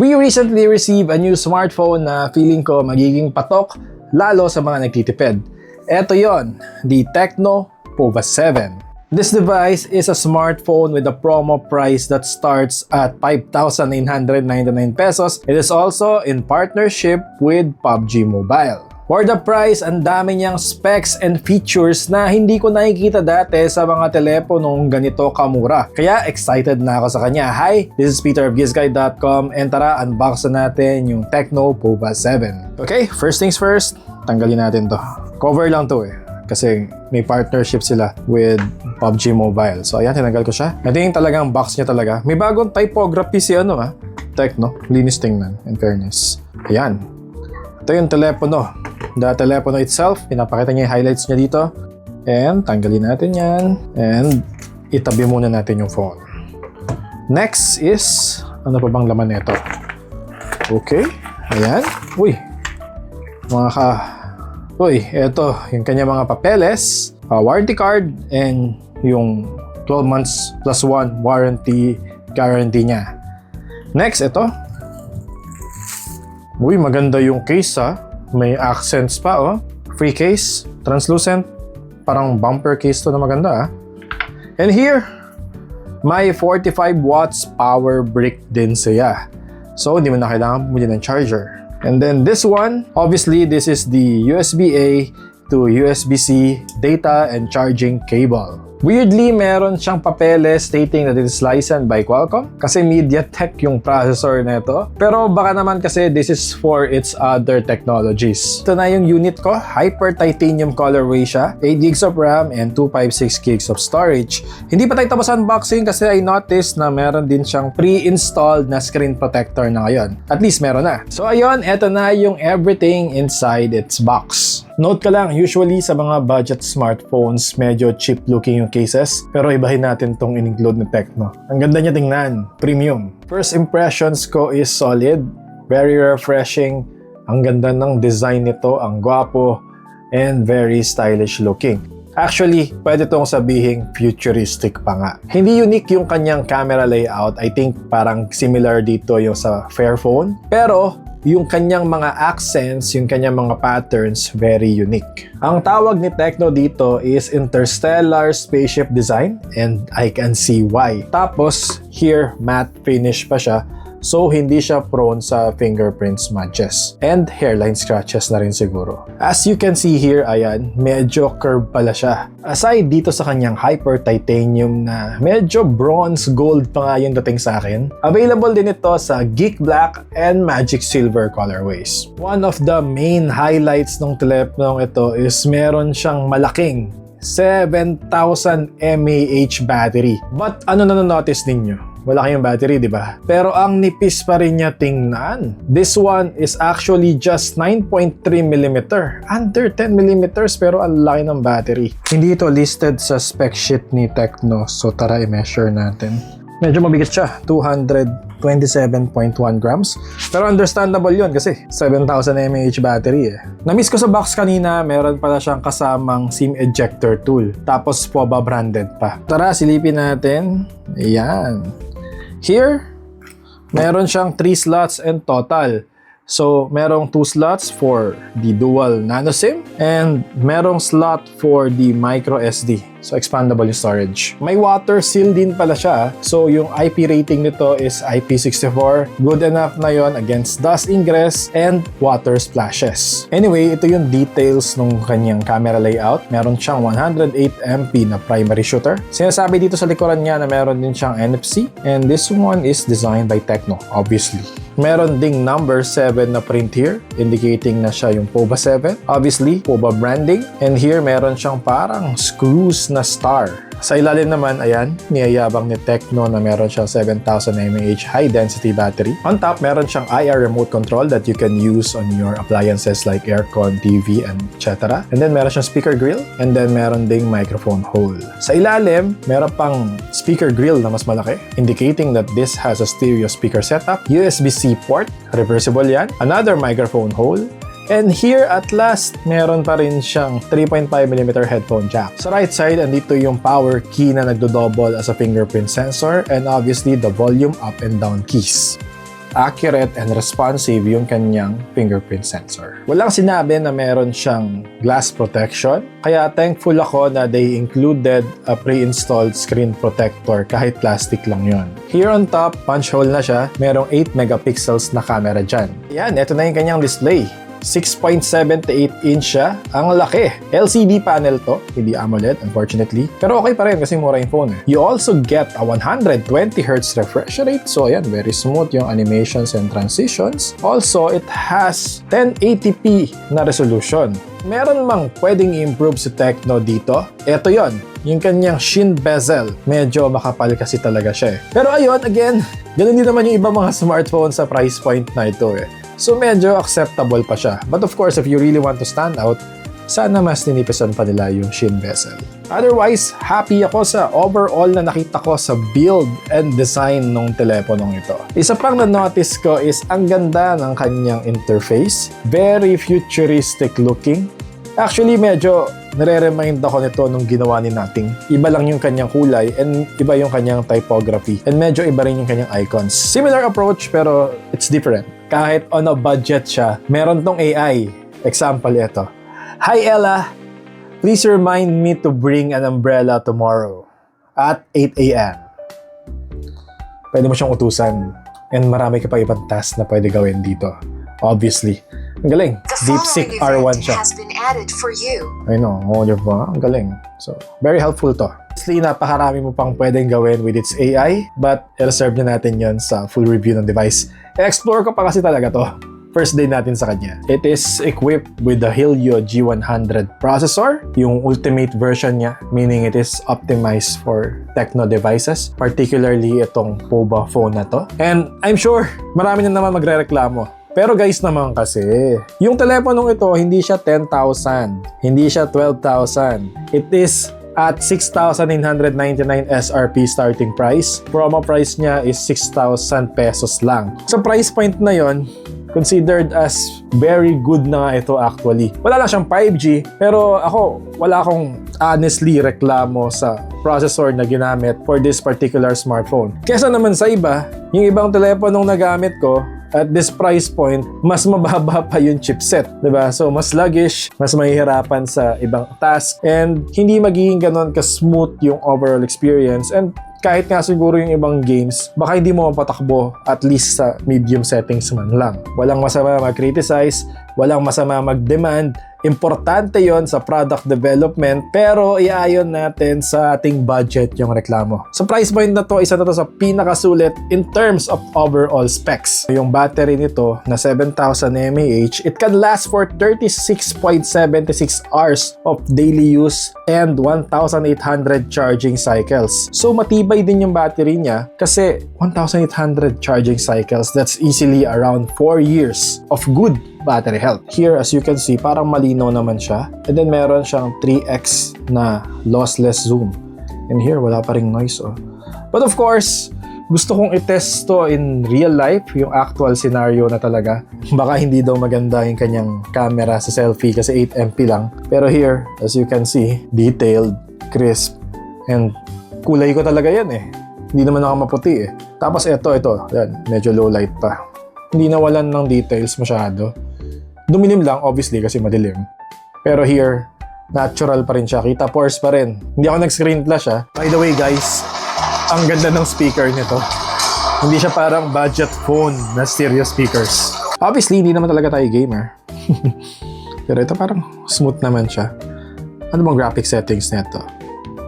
We recently received a new smartphone na feeling ko magiging patok lalo sa mga nagtitipid. Ito yon, the TECNO POVA 7. This device is a smartphone with a promo price that starts at 5,999 pesos. It is also in partnership with PUBG Mobile. For the price, ang dami niyang specs and features na hindi ko nakikita dati sa mga teleponong ganito kamura. Kaya excited na ako sa kanya. Hi, this is Peter of GizGuide.com and tara, unbox na natin yung TECNO POVA 7. Okay, first things first, tanggalin natin to. Cover lang to kasi may partnership sila with PUBG Mobile. So ayan, tinanggal ko siya. Ito yung talagang box niya talaga. May bagong typography si TECNO. Linis tingnan, in fairness. Ayan. Ito yung telepono. The telepono itself, pinapakita niya yung highlights niya dito. And tanggalin natin yan. And itabi muna natin yung phone. Next is, ano pa bang laman nito? Okay. Ayan. Uy. Eto, yung kanya mga papeles, warranty card, and yung 12 months plus 1 warranty guarantee niya. Next, ito. Uy, maganda yung case May accents pa Free case, translucent, parang bumper case to na maganda And here, may 45 watts power brick din siya. So, hindi mo na kailangan bumili ng charger. And then this one, obviously this is the USB-A to USB-C data and charging cable. Weirdly, meron siyang papeles stating that it is licensed by Qualcomm kasi MediaTek yung processor nito. Pero baka naman kasi this is for its other technologies. Ito na yung unit ko, Hyper Titanium colorway siya, 8 GB of RAM and 256 GB of storage. Hindi pa tayo tapos unboxing kasi I noticed na meron din siyang pre-installed na screen protector na ngayon. At least meron na. So ayun, eto na yung everything inside its box. Note ka lang, usually sa mga budget smartphones, medyo cheap looking yung cases. Pero ibahin natin tong in-include na TECNO. Ang ganda niya tingnan, premium. First impressions ko is solid, very refreshing. Ang ganda ng design nito, ang gwapo, and very stylish looking. Actually, pwede itong sabihing futuristic pa nga. Hindi unique yung kanyang camera layout. I think parang similar dito yung sa Fairphone. Pero yung kanyang mga accents, yung kanyang mga patterns, very unique. Ang tawag ni TECNO dito is Interstellar Spaceship Design and I can see why. Tapos, here, matte finish pa siya. So, hindi siya prone sa fingerprint smudges. And hairline scratches na rin siguro. As you can see here, ayan, medyo curve pala siya. Aside dito sa kanyang Hyper Titanium na medyo bronze gold pa nga yung dating sa akin, available din ito sa Geek Black and Magic Silver colorways. One of the main highlights ng teleponong ito is meron siyang malaking 7,000 mAh battery. But ano na notice ninyo? Wala kayong battery, di ba? Pero ang nipis pa rin niya tingnan. This one is actually just 9.3mm. Under 10mm pero ang laki ng battery. Hindi ito listed sa spec sheet ni TECNO. So tara i-measure natin. Medyo mabigat siya. 227.1 grams. Pero understandable yun kasi 7,000 mAh battery Na-miss ko sa box kanina, meron pala siyang kasamang SIM ejector tool. Tapos POVA branded pa. Tara, silipin natin. Ayan. Here, meron siyang 3 slots in total. So, merong 2 slots for the dual nano SIM and merong slot for the micro SD. So, expandable yung storage. May water seal din pala siya. So, yung IP rating nito is IP64. Good enough na yon against dust ingress and water splashes. Anyway, ito yung details ng kanyang camera layout. Meron siyang 108MP na primary shooter. Sinasabi dito sa likuran niya na meron din siyang NFC. And this one is designed by TECNO, obviously. Meron ding number 7 na print here, indicating na siya yung POVA 7. Obviously, POVA branding. And here, meron siyang parang screws na star. Sa ilalim naman, ayan, niyayabang ni TECNO na meron siyang 7,000 mAh high-density battery. On top, meron siyang IR remote control that you can use on your appliances like aircon, TV, and etc. And then, meron siyang speaker grill. And then, meron ding microphone hole. Sa ilalim, meron pang speaker grill na mas malaki, indicating that this has a stereo speaker setup, USB-C port, reversible yan, another microphone hole, and here, at last, meron pa rin siyang 3.5mm headphone jack. Sa right side, andito yung power key na nagdo-double as a fingerprint sensor and obviously the volume up and down keys. accurate and responsive yung kanyang fingerprint sensor. Walang sinabi na meron siyang glass protection, kaya thankful ako na they included a pre-installed screen protector kahit plastic lang yon. Here on top, punch hole na siya, merong 8 megapixels na camera dyan. Yan, ito na yung kanyang display. 6.78 inch siya. Ang laki. LCD panel to, hindi AMOLED unfortunately. Pero okay pa rin kasi mura yung phone eh. You also get a 120Hz refresh rate. So ayan, very smooth yung animations and transitions. Also, it has 1080p na resolution. Meron mang pwedeng i-improve si TECNO dito. Ito yon, yung kanyang shin bezel. Medyo makapal kasi talaga siya eh. Pero ayun, again, ganun din naman yung ibang mga smartphone sa price point na ito eh. So medyo acceptable pa siya. But of course, if you really want to stand out, sana mas ninipisan pa nila yung shin bezel. Otherwise, happy ako sa overall na nakita ko sa build and design ng teleponong ito. Isa pang na-notice ko is ang ganda ng kanyang interface. Very futuristic looking. Actually, medyo nare-remind ako nito nung ginawa ni Nating. Iba lang yung kanyang kulay and iba yung kanyang typography. And medyo iba rin yung kanyang icons. Similar approach pero it's different. Kahit on a budget siya, meron tong AI. Example ito. Hi Ella, please remind me to bring an umbrella tomorrow at 8 a.m. Pwede mo siyang utusan and marami ka pa ibang task na pwede gawin dito. Obviously. Ang galing. DeepSeek R1 siya. I know. Oh, diba? Ang galing. So, very helpful to. Obviously, napakarami mo pang pwedeng gawin with its AI, but i-reserve na natin yon sa full review ng device. I-explore ko pa kasi talaga to. First day natin sa kanya. It is equipped with the Helio G100 processor, yung ultimate version niya, meaning it is optimized for TECNO devices, particularly itong POVA phone na to. And I'm sure, marami na naman magre-reklamo. Pero guys naman kasi, yung teleponong ito, hindi siya 10,000, hindi siya 12,000. It is at 6,999 SRP starting price. Promo price niya is 6,000 pesos lang. Sa price point na yon, considered as very good na nga ito actually. Wala lang siyang 5G, pero ako, wala akong honestly reklamo sa processor na ginamit for this particular smartphone. Kesa naman sa iba, yung ibang teleponong nagamit ko, at this price point, mas mababa pa yung chipset, diba? So, mas sluggish, mas mahihirapan sa ibang task, and hindi magiging ganon ka-smooth yung overall experience. And kahit nga siguro yung ibang games, baka hindi mo mapatakbo at least sa medium settings man lang. Walang masama mag-criticize, walang masama mag-demand. Importante yon sa product development, pero iayon natin sa ating budget yung reklamo. Sa price point na to, isa na to sa pinakasulit in terms of overall specs. Yung battery nito na 7,000 mAh, it can last for 36.76 hours of daily use and 1,800 charging cycles. So matibay din yung battery niya kasi 1,800 charging cycles, that's easily around 4 years of good battery health. Here, as you can see, parang malinaw naman siya. And then meron siyang 3x na lossless zoom. And here, wala pa ring noise. Oh. But of course, gusto kong i-test to in real life, yung actual scenario na talaga. Baka hindi daw maganda yung kanyang camera sa selfie kasi 8MP lang. Pero here, as you can see, detailed, crisp, and kulay ko talaga yan eh. Hindi naman ako maputi eh. Tapos ito, yan, medyo low light pa. Hindi nawalan ng details masyado. Dumilim lang, obviously, kasi madilim. Pero here, natural pa rin siya. Kita pores pa rin. Hindi ako nag-screen flash ha. By the way guys, ang ganda ng speaker nito. Hindi siya parang budget phone na stereo speakers. Obviously, hindi naman talaga tayo gamer. Pero ito parang smooth naman siya. Ano bang graphic settings nito?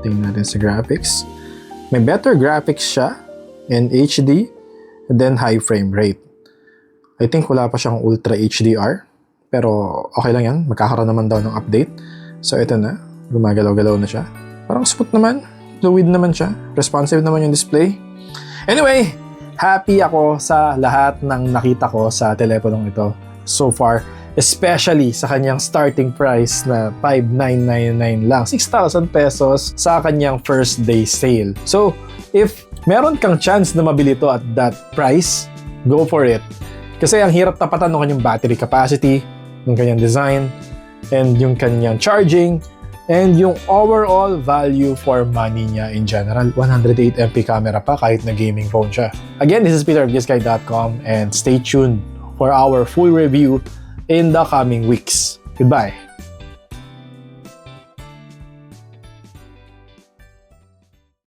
Tingnan natin sa graphics. May better graphics siya in HD and then high frame rate. I think wala pa siyang Ultra HDR. Pero okay lang yan. Magkakaroon naman daw ng update. So ito na. Gumagalaw-galaw na siya. Parang smooth naman. Fluid naman siya. Responsive naman yung display. Anyway, happy ako sa lahat ng nakita ko sa teleponong ito so far. Especially sa kanyang starting price na 5,999 lang. 6,000 pesos sa kanyang first day sale. So, if meron kang chance na mabili ito at that price, go for it. Kasi ang hirap tapatan ng kanyang battery capacity, yung kanyang design, and yung kanyang charging, And yung overall value for money niya in general, 108MP camera pa kahit na gaming phone siya. Again, this is Peter of GuessGuide.com and stay tuned for our full review in the coming weeks. Goodbye!